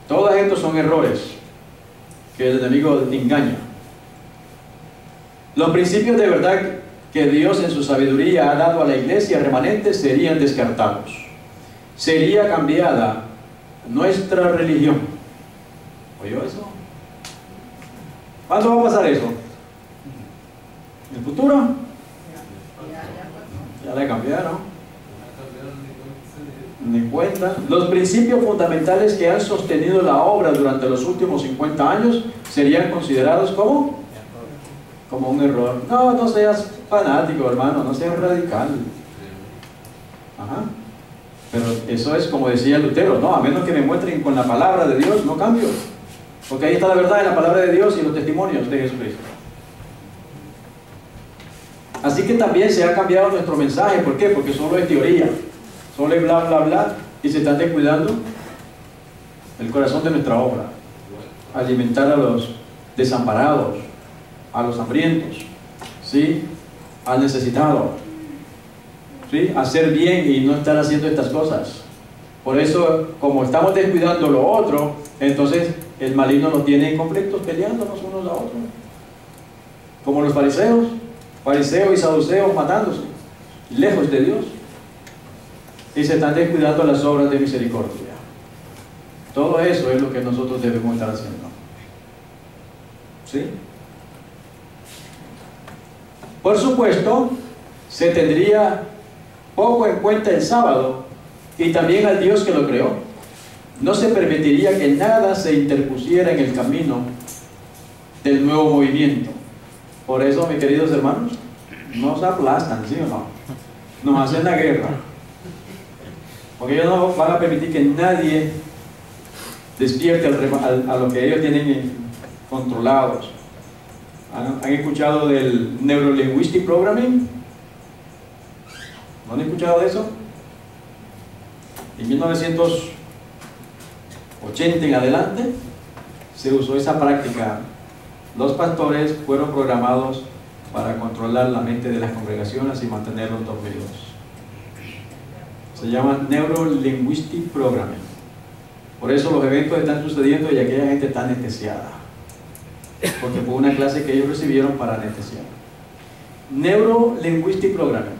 Todos estos son errores que el enemigo engaña. Los principios de verdad que Dios en su sabiduría ha dado a la iglesia remanente serían descartados. Sería cambiada nuestra religión. ¿Oyó eso? ¿Cuándo va a pasar eso? ¿En el futuro? Ya la cambiaron. Ni cuenta. Los principios fundamentales que han sostenido la obra durante los últimos 50 años serían considerados como un error. No, no seas fanático, hermano, no seas radical. Ajá. Pero eso es como decía Lutero, no, a menos que me muestren con la palabra de Dios, no cambio. Porque ahí está la verdad en la palabra de Dios y los testimonios de Jesucristo. Así que también se ha cambiado nuestro mensaje. ¿Por qué? Porque solo es teoría, solo es bla bla bla, y se están descuidando el corazón de nuestra obra. Alimentar a los desamparados, a los hambrientos, ¿sí? Al necesitado, ¿sí? Hacer bien y no estar haciendo estas cosas. Por eso, como estamos descuidando lo otro, entonces el maligno nos tiene en conflictos, peleándonos unos a otros, como los fariseos y saduceos matándose, lejos de Dios, y se están descuidando las obras de misericordia. Todo eso es lo que nosotros debemos estar haciendo, ¿sí? Por supuesto, se tendría poco en cuenta el sábado y también al Dios que lo creó. No se permitiría que nada se interpusiera en el camino del nuevo movimiento. Por eso, mis queridos hermanos, nos aplastan, ¿sí o no? Nos hacen la guerra. Porque ellos no van a permitir que nadie despierte a lo que ellos tienen controlados. ¿Han escuchado del Neuro-Linguistic Programming? ¿No han escuchado de eso? En 1980 en adelante se usó esa práctica. Los pastores fueron programados para controlar la mente de las congregaciones y mantenerlos dormidos. Se llama Neuro-Linguistic Programming. Por eso los eventos están sucediendo y aquella gente está anestesiada, porque fue una clase que ellos recibieron para anestesiar. Neuro-Linguistic Programming,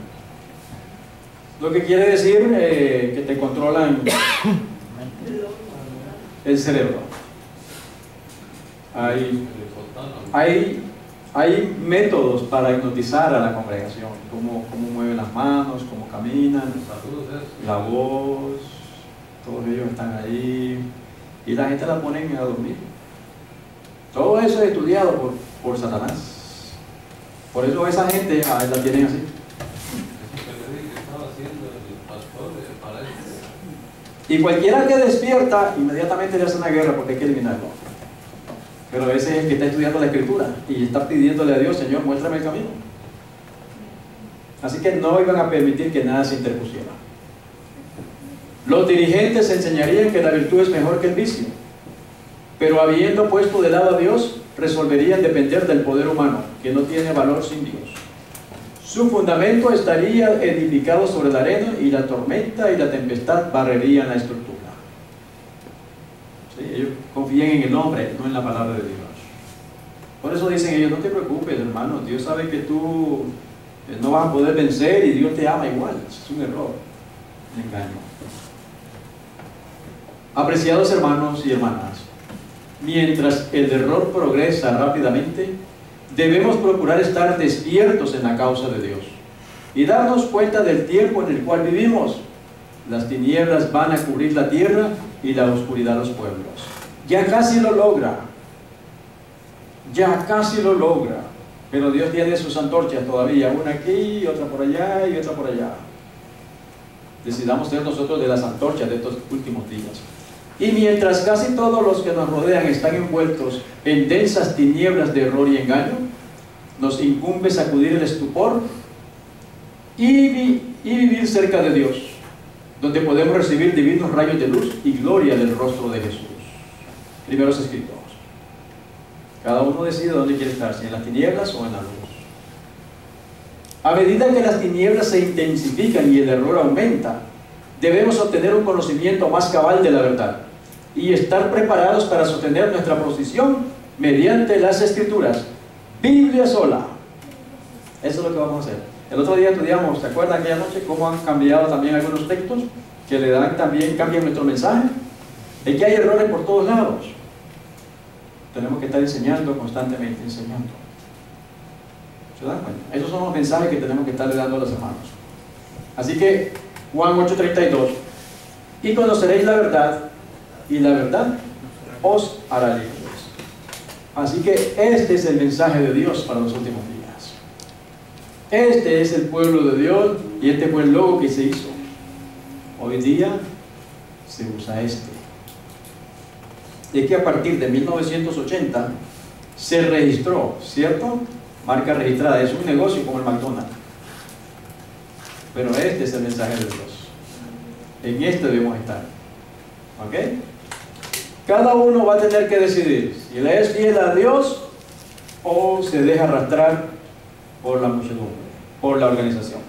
lo que quiere decir que te controlan el cerebro. Hay métodos para hipnotizar a la congregación, cómo mueven las manos, cómo caminan, la voz, todos ellos están ahí y la gente la ponen a dormir. Todo eso es estudiado por Satanás. Por eso esa gente la tienen así. Y cualquiera que despierta, inmediatamente le hace una guerra porque hay que eliminarlo. Pero ese es el que está estudiando la Escritura y está pidiéndole a Dios, Señor, muéstrame el camino. Así que no iban a permitir que nada se interpusiera. Los dirigentes enseñarían que la virtud es mejor que el vicio, pero habiendo puesto de lado a Dios, resolverían depender del poder humano, que no tiene valor sin Dios. Su fundamento estaría edificado sobre la arena, y la tormenta y la tempestad barrerían la estructura. ¿Sí? Ellos confían en el hombre, no en la palabra de Dios. Por eso dicen ellos, no te preocupes, hermano, Dios sabe que tú no vas a poder vencer y Dios te ama igual. Es un error, un engaño. Apreciados hermanos y hermanas, mientras el error progresa rápidamente, debemos procurar estar despiertos en la causa de Dios y darnos cuenta del tiempo en el cual vivimos. Las tinieblas van a cubrir la tierra y la oscuridad los pueblos. Ya casi lo logra, pero Dios tiene sus antorchas todavía, una aquí, otra por allá y otra por allá. Decidamos ser nosotros de las antorchas de estos últimos días. Y mientras casi todos los que nos rodean están envueltos en densas tinieblas de error y engaño, nos incumbe sacudir el estupor y vivir cerca de Dios, donde podemos recibir divinos rayos de luz y gloria del rostro de Jesús. Primeros escritos. Cada uno decide dónde quiere estar, si en las tinieblas o en la luz. A medida que las tinieblas se intensifican y el error aumenta, debemos obtener un conocimiento más cabal de la verdad y estar preparados para sostener nuestra posición mediante las Escrituras. Biblia sola. Eso es lo que vamos a hacer. El otro día estudiamos, ¿se acuerdan aquella noche cómo han cambiado también algunos textos que le dan también, cambian nuestro mensaje? Es que hay errores por todos lados. Tenemos que estar enseñando, constantemente enseñando. ¿Se dan cuenta? Esos son los mensajes que tenemos que estarle dando a los hermanos. Así que, Juan 8:32, y conoceréis la verdad, y la verdad os hará libres. Así que este es el mensaje de Dios para los últimos días. Este es el pueblo de Dios, y este fue el logo que se hizo. Hoy día se usa este. Y es que a partir de 1980 se registró, ¿cierto? Marca registrada, es un negocio como el McDonald's. Pero este es el mensaje de Dios. En este debemos estar. ¿Ok? Cada uno va a tener que decidir si le es fiel a Dios o se deja arrastrar por la muchedumbre, por la organización.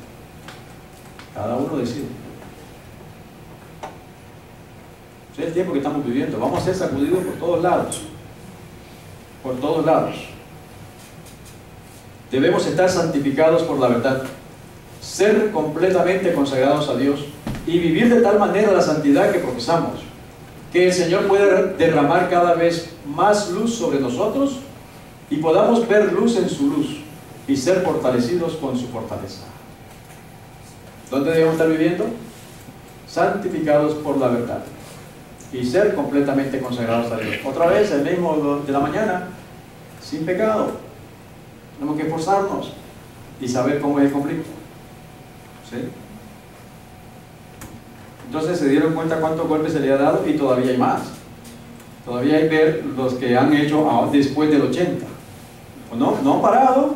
Cada uno decide. Ese es el tiempo que estamos viviendo. Vamos a ser sacudidos por todos lados. Por todos lados. Debemos estar santificados por la verdad, ser completamente consagrados a Dios y vivir de tal manera la santidad que profesamos, que el Señor pueda derramar cada vez más luz sobre nosotros y podamos ver luz en su luz y ser fortalecidos con su fortaleza. ¿Dónde debemos estar viviendo? Santificados por la verdad y ser completamente consagrados a Dios. Otra vez, el mismo de la mañana, sin pecado. Tenemos que esforzarnos y saber cómo es el conflicto. ¿Sí? Entonces se dieron cuenta cuántos golpes se le ha dado y todavía hay más. Todavía hay que ver los que han hecho después del 80. No han parado.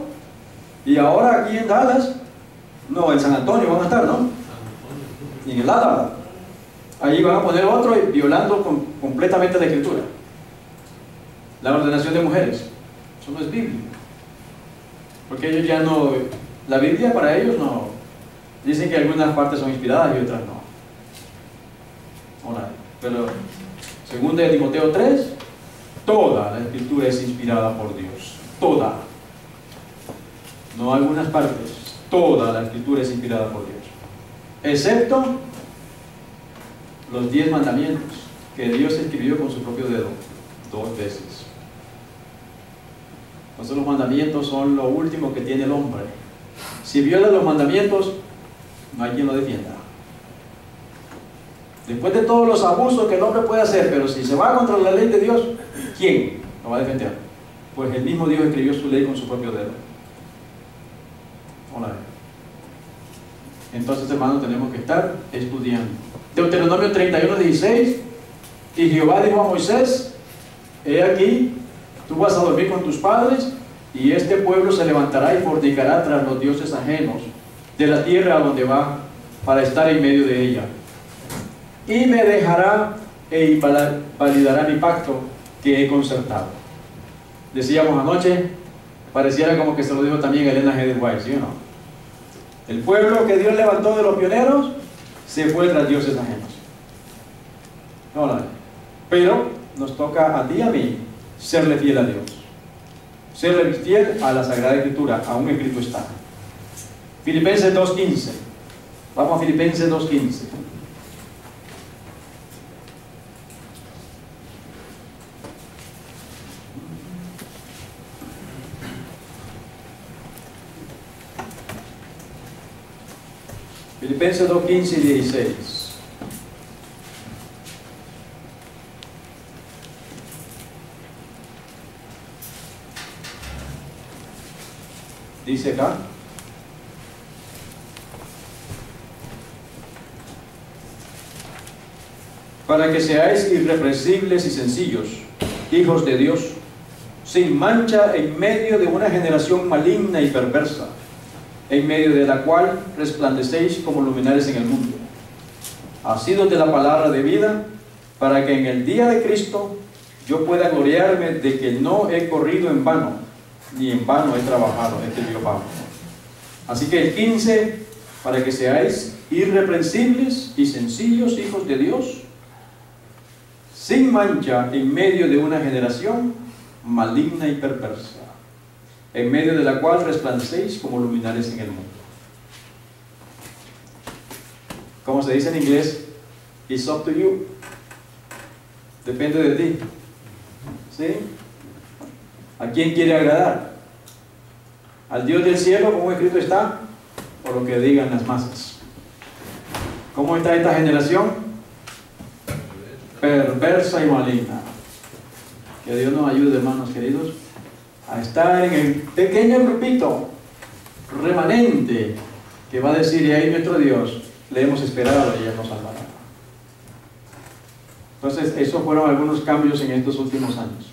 Y ahora aquí en Dallas, no, en San Antonio van a estar, ¿no? Y en el Álava. Ahí van a poner otro violando completamente la Escritura. La ordenación de mujeres. Eso no es bíblico. Porque ellos ya no, la Biblia para ellos no, dicen que algunas partes son inspiradas y otras no. Ahora, pero según de Timoteo 3, toda la Escritura es inspirada por Dios, toda, no algunas partes, toda la Escritura es inspirada por Dios, excepto los 10 mandamientos que Dios escribió con su propio dedo 2 veces. Entonces los mandamientos son lo último que tiene el hombre. Si viola los mandamientos, no hay quien lo defienda. Después de todos los abusos que el hombre puede hacer, pero si se va contra la ley de Dios, ¿quién lo va a defender? Pues el mismo Dios escribió su ley con su propio dedo. Hola. Entonces, hermanos, tenemos que estar estudiando. Deuteronomio 31:16, y Jehová dijo a Moisés, he aquí, tú vas a dormir con tus padres, y este pueblo se levantará y fornicará tras los dioses ajenos de la tierra a donde va, para estar en medio de ella. Y me dejará e validará mi pacto que he concertado. Decíamos anoche, pareciera como que se lo dijo también Elena G. White, ¿sí o no? El pueblo que Dios levantó de los pioneros se fue tras dioses ajenos. No, pero nos toca a ti y a mí serle fiel a Dios, serle fiel a la Sagrada Escritura, aún escrito está. Filipenses 2:15. Vamos a Filipenses 2:15. Filipenses 2:15 y 16. Dice acá, para que seáis irreprensibles y sencillos, hijos de Dios, sin mancha en medio de una generación maligna y perversa, en medio de la cual resplandecéis como luminares en el mundo, asidos de la palabra de vida, para que en el día de Cristo yo pueda gloriarme de que no he corrido en vano, ni en vano he trabajado. Este es Pablo. Así que el 15, para que seáis irreprensibles y sencillos hijos de Dios, sin mancha en medio de una generación maligna y perversa, en medio de la cual resplandecéis como luminares en el mundo. Como se dice en inglés, it's up to you. Depende de ti. ¿Sí? ¿A quién quiere agradar? ¿Al Dios del cielo, como escrito está? ¿O lo que digan las masas? ¿Cómo está esta generación? Perversa y maligna. Que Dios nos ayude, hermanos queridos, a estar en el pequeño grupito remanente que va a decir: y ahí nuestro Dios le hemos esperado y Él nos salvará. Entonces, esos fueron algunos cambios en estos últimos años.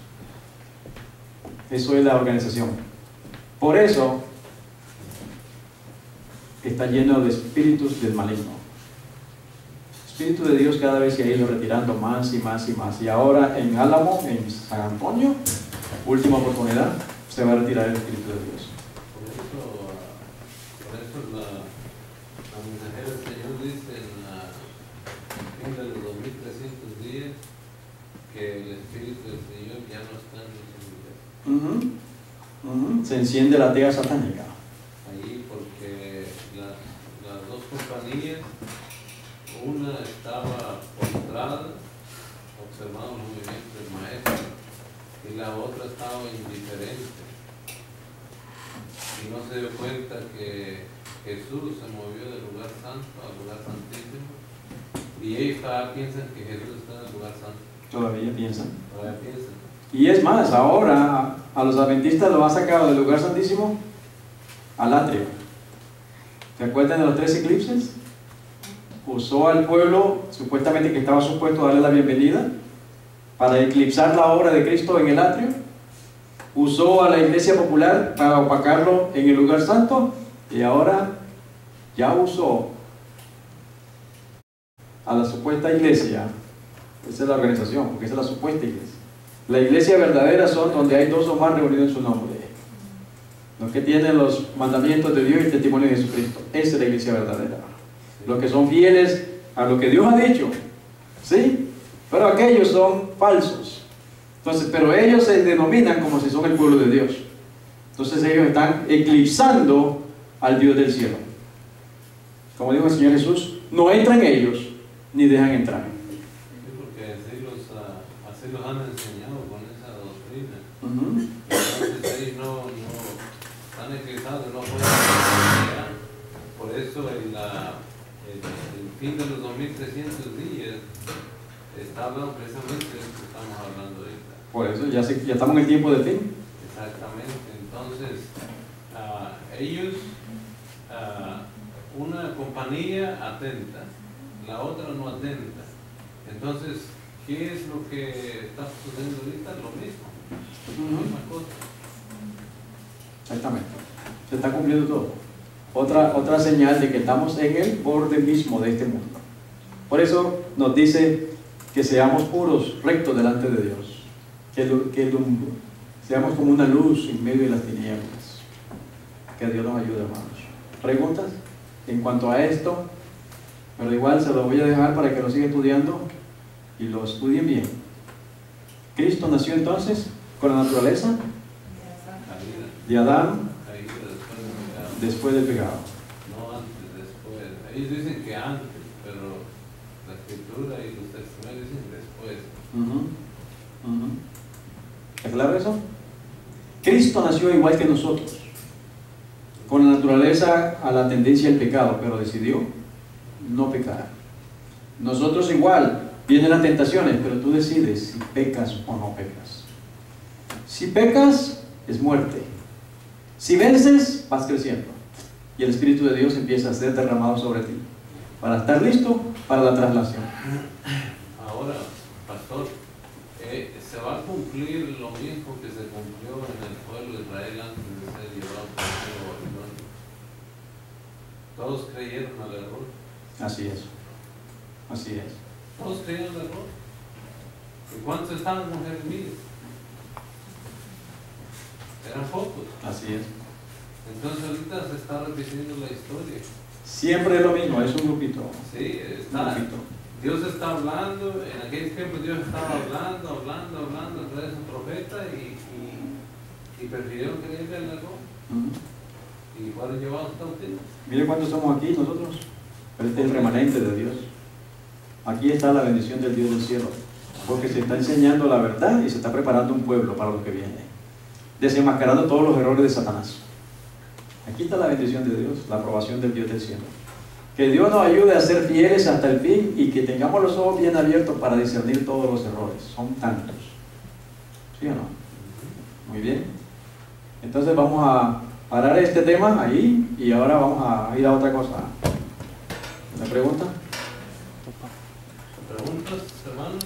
Eso es la organización. Por eso está lleno de espíritus del maligno. El Espíritu de Dios cada vez se ha ido retirando más y más y más. Y ahora en Álamo, en San Antonio, última oportunidad, se va a retirar el Espíritu de Dios. Por eso la mensajera del Señor dice en fin de los 2300 días que el Espíritu del Señor ya no está en los hombres. Se enciende la tea satánica. Ahí, porque las dos compañías, una estaba postrada, observando el movimiento del maestro, y la otra estaba indiferente. Y no se dio cuenta que Jesús se movió del lugar santo al lugar santísimo, y ellos todavía piensan que Jesús está en el lugar santo. Todavía piensan. Todavía piensan. Y es más, ahora a los adventistas los ha sacado del lugar santísimo al atrio. ¿Se acuerdan de los 3 eclipses? Usó al pueblo, supuestamente que estaba supuesto a darle la bienvenida, para eclipsar la obra de Cristo en el atrio. Usó a la iglesia popular para opacarlo en el lugar santo, y ahora ya usó a la supuesta iglesia. Esa es la organización, porque esa es la supuesta iglesia. La iglesia verdadera son donde hay 2 o más reunidos en su nombre, los que tienen los mandamientos de Dios y el testimonio de Jesucristo. Esa es la iglesia verdadera, los que son fieles a lo que Dios ha dicho, ¿sí? Pero aquellos son falsos. Entonces, pero ellos se denominan como si son el pueblo de Dios. Entonces ellos están eclipsando al Dios del cielo. Como dijo el Señor Jesús, no entran ellos ni dejan entrar. Sí, porque así los han enseñado con esa doctrina. Entonces ellos no están eclipsados, no pueden enseñar. Por eso el fin de los 2300 días está hablando precisamente de lo que estamos hablando ahorita. Por eso ya estamos en el tiempo del fin. Exactamente. Entonces, ellos, una compañía atenta, la otra no atenta. Entonces, ¿qué es lo que está sucediendo ahorita? Lo mismo. La misma cosa. Exactamente. Se está cumpliendo todo. Otra señal de que estamos en el borde mismo de este mundo. Por eso nos dice que seamos puros, rectos delante de Dios. Que seamos como una luz en medio de las tinieblas. Que Dios nos ayude, hermanos. ¿Preguntas en cuanto a esto? Pero igual se lo voy a dejar para que lo siga estudiando y lo estudien bien. Cristo nació entonces con la naturaleza de Adán después del pecado. No antes, después. Ellos dicen que antes, pero la escritura y los testimonios dicen después. ¿Está claro eso? Cristo nació igual que nosotros, con la naturaleza a la tendencia al pecado, pero decidió no pecar. Nosotros igual, vienen las tentaciones, pero tú decides si pecas o no pecas. Si pecas, es muerte. Si vences, vas creciendo. Y el Espíritu de Dios empieza a ser derramado sobre ti, para estar listo para la traslación. Ahora, pastor, se va a cumplir lo mismo que se cumplió en el pueblo de Israel antes de ser llevado por el pueblo babilónico. Todos creyeron al error. Así es. Así es. Todos creyeron al error. ¿Y cuántos estaban con Jeremías? Eran pocos. Así es. Entonces ahorita se está repitiendo la historia. Siempre es lo mismo, es un grupito. Sí, Un grupito. Dios está hablando, en aquel tiempo Dios estaba hablando a través de su profeta y prefirieron creerle al error y fueron llevados cautivos. Mire cuántos somos aquí nosotros. Este es el remanente de Dios. Aquí está la bendición del Dios del cielo. Porque se está enseñando la verdad y se está preparando un pueblo para lo que viene. Desenmascarando todos los errores de Satanás. Aquí está la bendición de Dios, la aprobación del Dios del cielo. Que Dios nos ayude a ser fieles hasta el fin y que tengamos los ojos bien abiertos para discernir todos los errores. Son tantos. ¿Sí o no? Muy bien. Entonces vamos a parar este tema ahí y ahora vamos a ir a otra cosa. ¿Me pregunta? ¿Preguntas, hermanos?